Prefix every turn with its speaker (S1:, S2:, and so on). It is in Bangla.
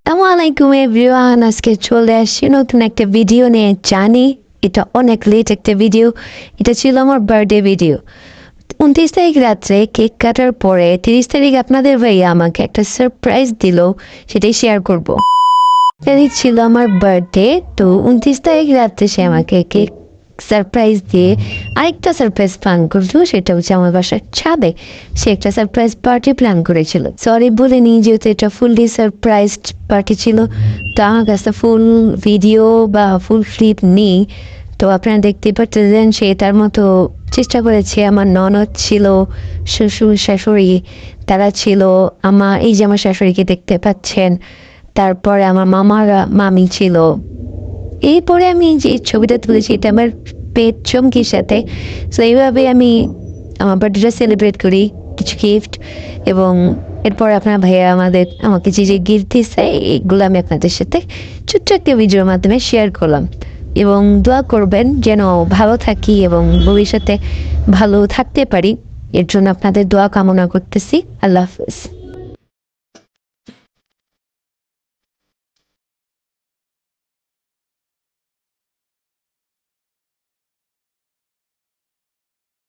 S1: আসসালামু আলাইকুম এভরিওয়ান, আজকে চলে আসছি নতুন একটা ভিডিও নিয়ে। জানি এটা অনেক লেট একটা ভিডিও, এটা ছিল আমার বার্থডে ভিডিও। 29 তারিখ রাত্রে কেক কাটার পরে 30 তারিখ আপনাদের ভাইয়া আমাকে একটা সারপ্রাইজ দিল, সেটাই শেয়ার করব। তারিখ ছিল আমার বার্থডে, তো 29 তারিখ রাত্রে সে আমাকে কেক সারপ্রাইজ দিয়ে আরেকটা সারপ্রাইজ প্ল্যান করলো, সেটা হচ্ছে আমার বাসার ছাদে সে একটা সারপ্রাইজ পার্টি প্ল্যান করেছিল। সরি বলে নিই, যেহেতু এটা ফুললি সারপ্রাইজ পার্টি ছিল, তো আমার কাছে ফুল ভিডিও বা ফুল ক্লিপ নেই। তো আপনারা দেখতে পাচ্ছেন সে তার মতো চেষ্টা করেছে। আমার ননদ ছিল, শ্বশুর শাশুড়ি তারা ছিল, এই যে আমার শাশুড়িকে দেখতে পাচ্ছেন, তারপরে আমার মামারা মামি ছিল। এরপরে আমি যে ছবিটা তুলেছি এটা আমার পেট চমকির সাথে। সো এইভাবে আমি আমার বার্থডেটা সেলিব্রেট করি, কিছু গিফট, এবং এরপর আপনার ভাইয়া আমাকে যে যে গিফট দিচ্ছে এইগুলো আমি আপনাদের সাথে ছোট্ট একটা ভিডিওর মাধ্যমে শেয়ার করলাম। এবং দোয়া করবেন যেন ভালো থাকি এবং ভবিষ্যতে ভালো থাকতে পারি, এর জন্য আপনাদের দোয়া কামনা করতেছি। আল্লাহ হাফেজ।